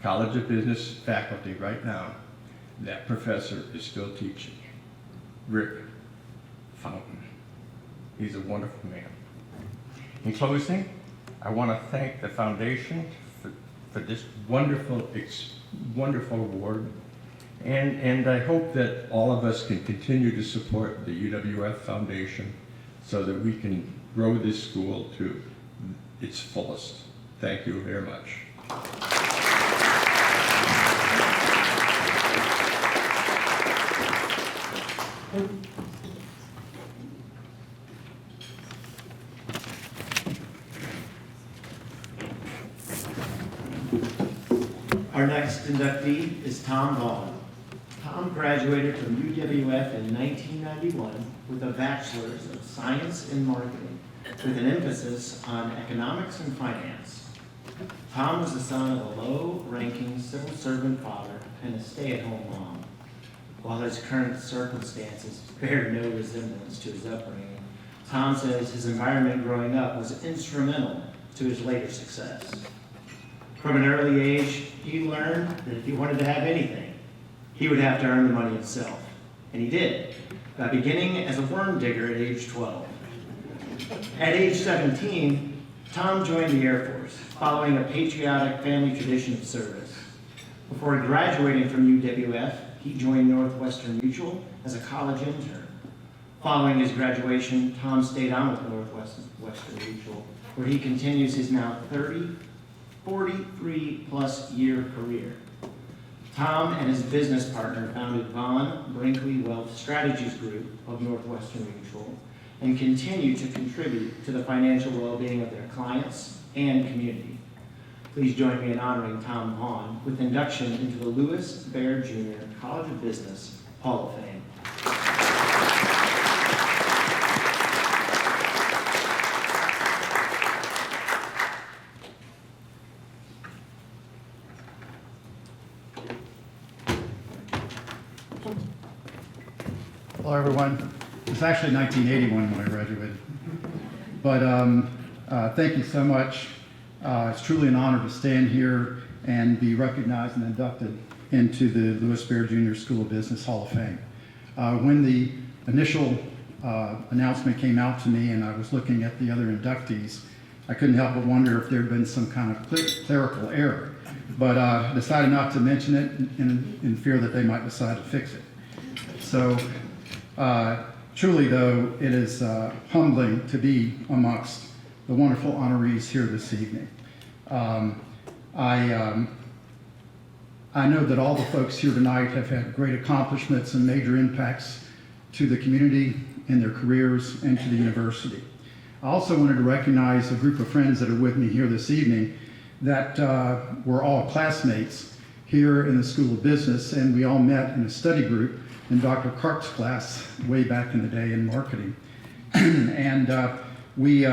College of Business faculty right now, that professor is still teaching. Rick Fountain. He's a wonderful man. In closing, I want to thank the foundation for this wonderful award. And I hope that all of us can continue to support the UWF Foundation so that we can grow this school to its fullest. Thank you very much. Our next inductee is Tom Vaughn. Tom graduated from UWF in 1991 with a bachelor's of science in marketing with an emphasis on economics and finance. Tom was the son of a low-ranking civil servant father and a stay-at-home mom. While his current circumstances bear no resemblance to his upbringing, Tom says his environment growing up was instrumental to his later success. From an early age, he learned that if he wanted to have anything, he would have to earn the money himself. And he did, by beginning as a worm digger at age 12. At age 17, Tom joined the Air Force, following a patriotic family tradition of service. Before graduating from UWF, he joined Northwestern Mutual as a college intern. Following his graduation, Tom stayed on with Northwestern Mutual, where he continues his now 43-plus year career. Tom and his business partner founded Vaughn Brinkley Wealth Strategies Group of Northwestern Mutual and continue to contribute to the financial well-being of their clients and community. Please join me in honoring Tom Vaughn with induction into the Lewis Bear Jr. College of Business Hall of Fame. Hello, everyone. It's actually 1981 when I graduated. But thank you so much. It's truly an honor to stand here and be recognized and inducted into the Lewis Bear Jr. School of Business Hall of Fame. When the initial announcement came out to me and I was looking at the other inductees, I couldn't help but wonder if there had been some kind of clerical error. But I decided not to mention it in fear that they might decide to fix it. So truly, though, it is humbling to be amongst the wonderful honorees here this evening. I know that all the folks here tonight have had great accomplishments and major impacts to the community in their careers and to the university. I also wanted to recognize a group of friends that are with me here this evening that were all classmates here in the School of Business, and we all met in a study group in Dr. Karp's class way back in the day in marketing. And we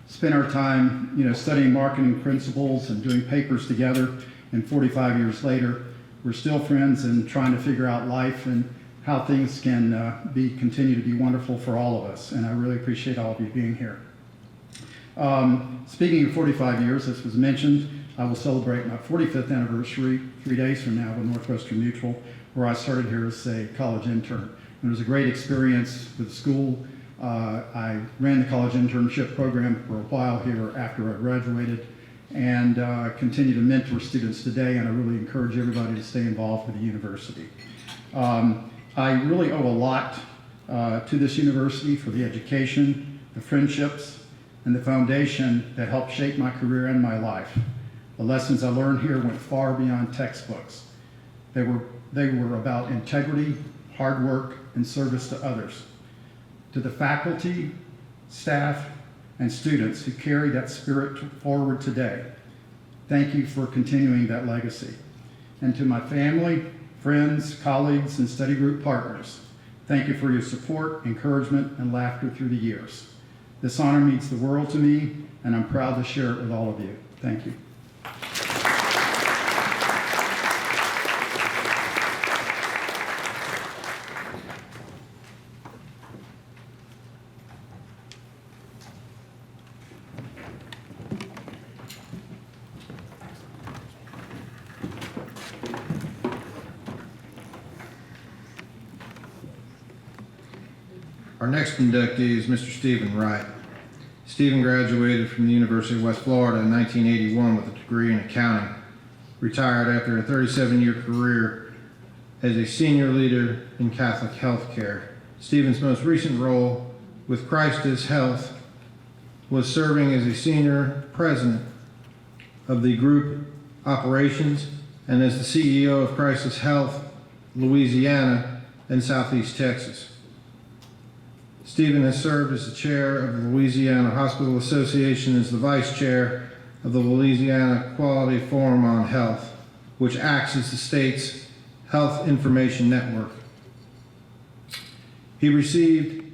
spent our time, studying marketing principles and doing papers together. And 45 years later, we're still friends and trying to figure out life and how things can continue to be wonderful for all of us. And I really appreciate all of you being here. Speaking of 45 years, as was mentioned, I will celebrate my 45th anniversary 3 days from now with Northwestern Mutual, where I started here as a college intern. It was a great experience with the school. I ran the college internship program for a while here after I graduated and continue to mentor students today, and I really encourage everybody to stay involved with the university. I really owe a lot to this university for the education, the friendships, and the foundation that helped shape my career and my life. The lessons I learned here went far beyond textbooks. They were about integrity, hard work, and service to others. To the faculty, staff, and students who carry that spirit forward today, thank you for continuing that legacy. And to my family, friends, colleagues, and study group partners. Thank you for your support, encouragement, and laughter through the years. This honor means the world to me, and I'm proud to share it with all of you. Thank you. Our next inductee is Mr. Stephen Wright. Stephen graduated from the University of West Florida in 1981 with a degree in accounting, retired after a 37-year career as a senior leader in Catholic healthcare. Stephen's most recent role with Christus Health was serving as a senior president of the group operations and as the CEO of Christus Health, Louisiana and Southeast Texas. Stephen has served as the chair of the Louisiana Hospital Association as the vice chair of the Louisiana Quality Forum on Health, which acts as the state's health information network. He received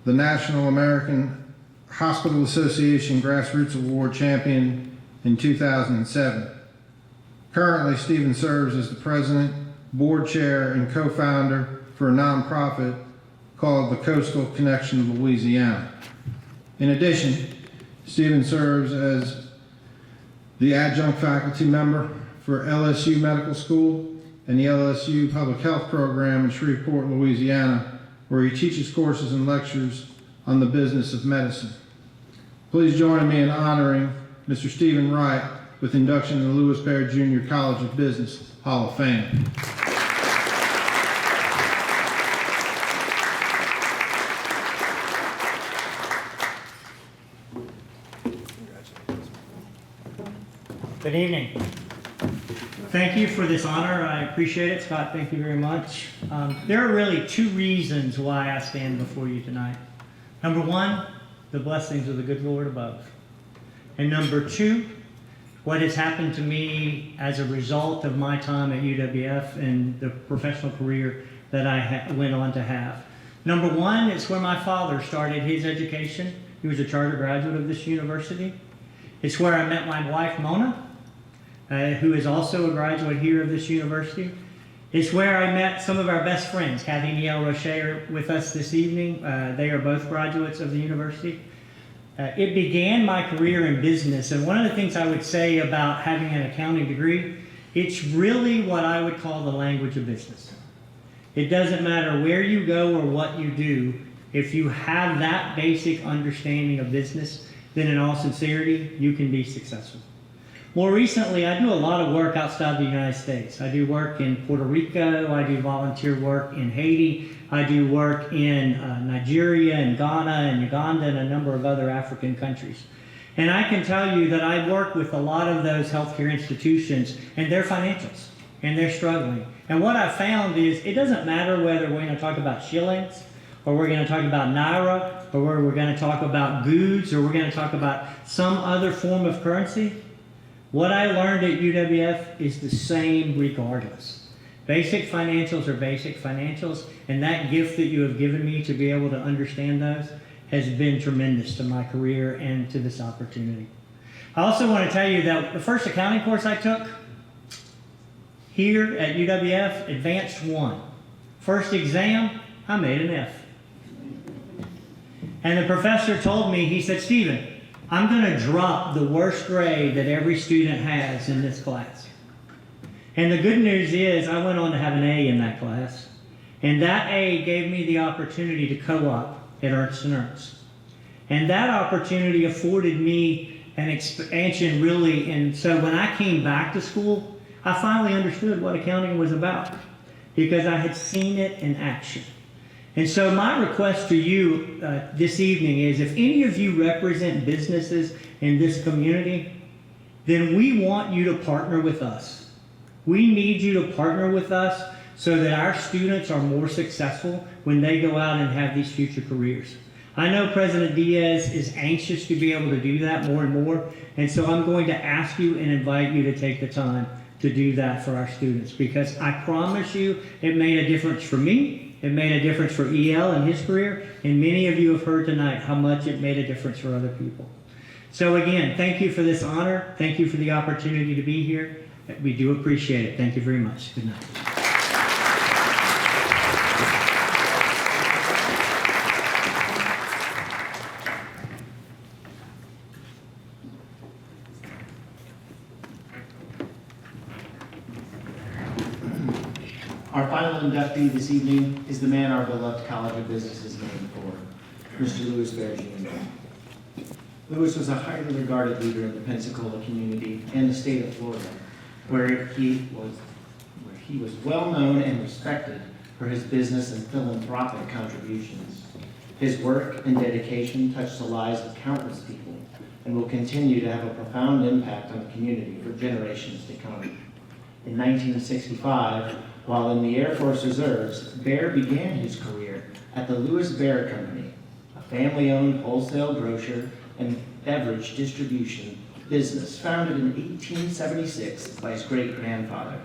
the National American Hospital Association Grassroots Award Champion in 2007. Currently, Stephen serves as the president, board chair, and co-founder for a nonprofit called the Coastal Connection of Louisiana. In addition, Stephen serves as the adjunct faculty member for LSU Medical School and the LSU Public Health Program in Shreveport, Louisiana, where he teaches courses and lectures on the business of medicine. Please join me in honoring Mr. Stephen Wright with induction in the Lewis Bear Junior College of Business Hall of Fame. Good evening. Thank you for this honor. I appreciate it. Scott, thank you very much. There are really two reasons why I stand before you tonight. Number one, the blessings of the good Lord above. And number two, what has happened to me as a result of my time at UWF and the professional career that I went on to have. Number one, it's where my father started his education. He was a charter graduate of this university. It's where I met my wife, Mona, who is also a graduate here of this university. It's where I met some of our best friends. Kathy and Yael Roche are with us this evening. They are both graduates of the university. It began my career in business, and one of the things I would say about having an accounting degree, it's really what I would call the language of business. It doesn't matter where you go or what you do, if you have that basic understanding of business, then in all sincerity, you can be successful. More recently, I do a lot of work outside the United States. I do work in Puerto Rico, I do volunteer work in Haiti, I do work in Nigeria and Ghana and Uganda and a number of other African countries. And I can tell you that I work with a lot of those healthcare institutions and their financials, and they're struggling. And what I found is it doesn't matter whether we're going to talk about shillings, or we're going to talk about naira, or we're going to talk about goods, or we're going to talk about some other form of currency. What I learned at UWF is the same regardless. Basic financials are basic financials, and that gift that you have given me to be able to understand those has been tremendous to my career and to this opportunity. I also want to tell you that the first accounting course I took here at UWF, Advanced 1. First exam, I made an F. And the professor told me, he said, Stephen, I'm going to drop the worst grade that every student has in this class. And the good news is I went on to have an A in that class. And that A gave me the opportunity to co-op at Ernst & Ernst. And that opportunity afforded me an expansion really. And so when I came back to school, I finally understood what accounting was about because I had seen it in action. And so my request to you this evening is if any of you represent businesses in this community, then we want you to partner with us. We need you to partner with us so that our students are more successful when they go out and have these future careers. I know President Diaz is anxious to be able to do that more and more, and so I'm going to ask you and invite you to take the time to do that for our students, because I promise you it made a difference for me, it made a difference for EL and his career, and many of you have heard tonight how much it made a difference for other people. So again, thank you for this honor, thank you for the opportunity to be here. We do appreciate it. Thank you very much. Good night. Our final inductee this evening is the man our beloved College of Business is named for, Mr. Lewis Bear Jr. Lewis was a highly regarded leader in the Pensacola community and the state of Florida, where he was well known and respected for his business and philanthropic contributions. His work and dedication touched the lives of countless people and will continue to have a profound impact on the community for generations to come. In 1965, while in the Air Force Reserves, Bear began his career at the Lewis Bear Company, a family-owned wholesale grocer and beverage distribution business founded in 1876 by his great-grandfather.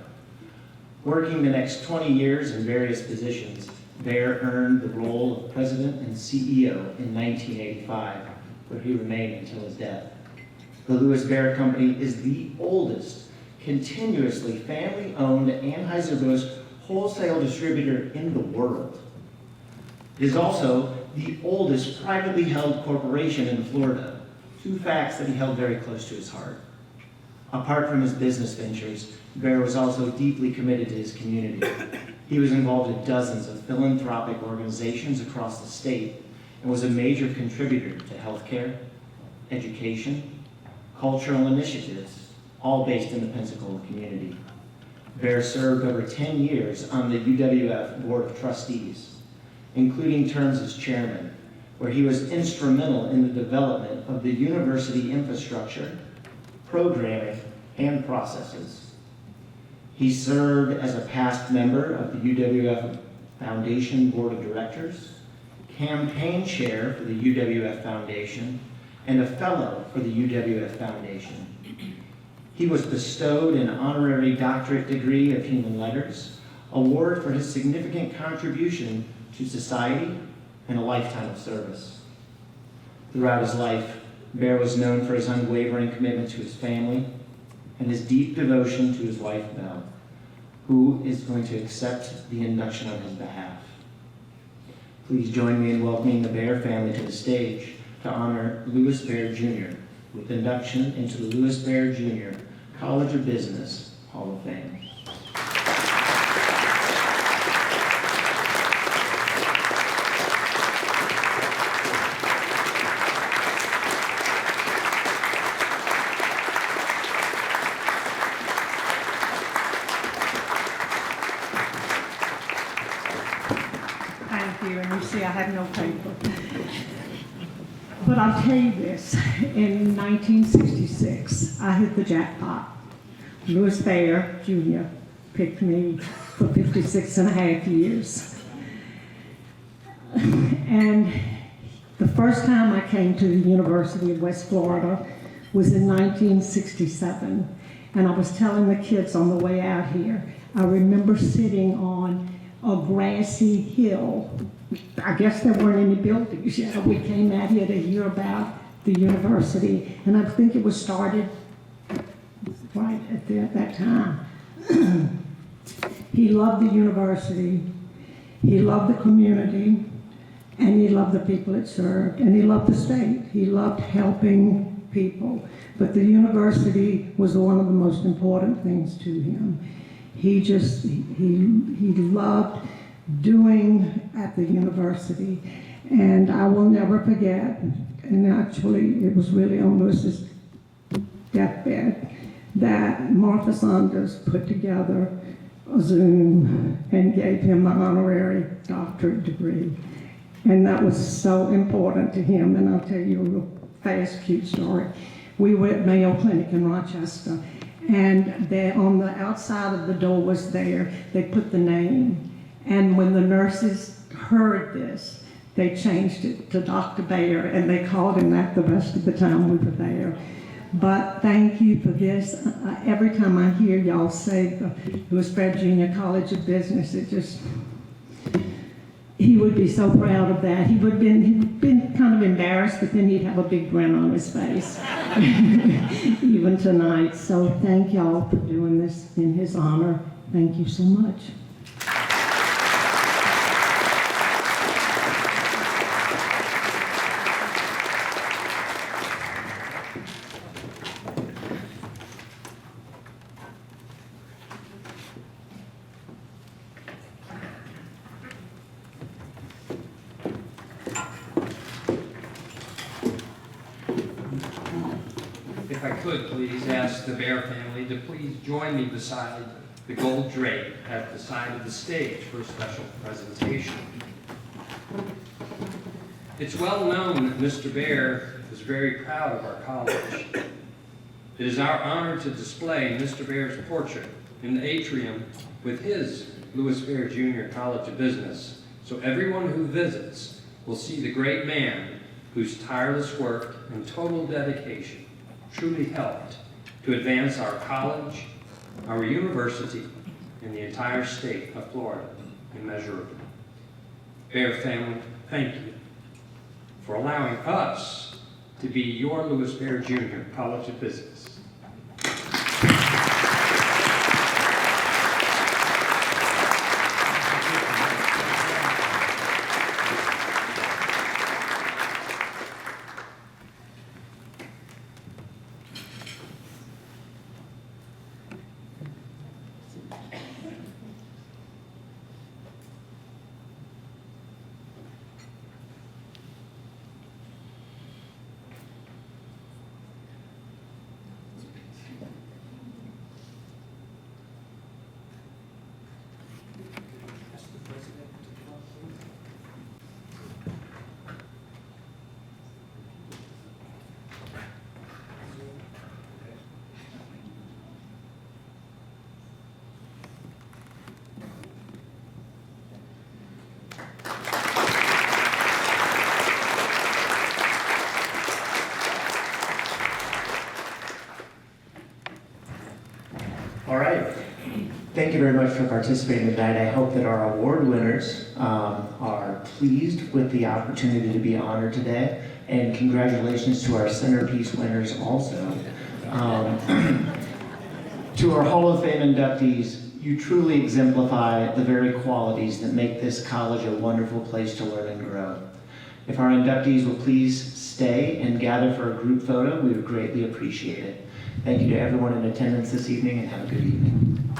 Working the next 20 years in various positions, Bear earned the role of president and CEO in 1985, where he remained until his death. The Lewis Bear Company is the oldest continuously family-owned Anheuser-Busch wholesale distributor in the world. It is also the oldest privately held corporation in Florida, two facts that he held very close to his heart. Apart from his business ventures, Bear was also deeply committed to his community. He was involved in dozens of philanthropic organizations across the state and was a major contributor to healthcare, education, cultural initiatives, all based in the Pensacola community. Bear served over 10 years on the UWF Board of Trustees, including terms as chairman, where he was instrumental in the development of the university infrastructure, programming, and processes. He served as a past member of the UWF Foundation Board of Directors, campaign chair for the UWF Foundation, and a fellow for the UWF Foundation. He was bestowed an honorary doctorate degree of human letters, award for his significant contribution to society, and a lifetime of service. Throughout his life, Bear was known for his unwavering commitment to his family and his deep devotion to his wife, Belle, who is going to accept the induction on his behalf. Please join me in welcoming the Bear family to the stage to honor Lewis Bear Jr. with induction into the Lewis Bear Jr. College of Business Hall of Fame. Thank you, and you see I have no paper. But I'll tell you this, in 1966, I hit the jackpot. Lewis Bear Jr. picked me for 56 and a half years. And the first time I came to the University of West Florida was in 1967. And I was telling the kids on the way out here, I remember sitting on a grassy hill. I guess there weren't any buildings yet. We came out here to hear about the university, and I think it was started right at that time. He loved the university, he loved the community, and he loved the people it served, and he loved the state. He loved helping people, but the university was one of the most important things to him. He loved doing at the university, and I will never forget, and actually it was really on Lewis's deathbed, that Martha Saunders put together a Zoom and gave him an honorary doctorate degree. And that was so important to him, and I'll tell you a real fast, cute story. We were at Mayo Clinic in Rochester, and there on the outside of the door was there, they put the name. And when the nurses heard this, they changed it to Dr. Bear, and they called him that the rest of the time we were there. But thank you for this. Every time I hear y'all say the Lewis Bear Junior College of Business, he would be so proud of that. He'd been kind of embarrassed, but then he'd have a big grin on his face, even tonight. So thank y'all for doing this in his honor. Thank you so much. If I could please ask the Bear family to please join me beside the gold drape at the side of the stage for a special presentation. It's well known that Mr. Bear is very proud of our college. It is our honor to display Mr. Bear's portrait in the atrium with his Lewis Bear Junior College of Business, so everyone who visits will see the great man whose tireless work and total dedication truly helped to advance our college, our university, and the entire state of Florida immeasurably. Bear family, thank you for allowing us to be your Lewis Bear Junior College of Business. All right. Thank you very much for participating tonight. I hope that our award winners are pleased with the opportunity to be honored today, and congratulations to our centerpiece winners also. To our Hall of Fame inductees, you truly exemplify the very qualities that make this college a wonderful place to learn and grow. If our inductees will please stay and gather for a group photo, we would greatly appreciate it. Thank you to everyone in attendance this evening, and have a good evening.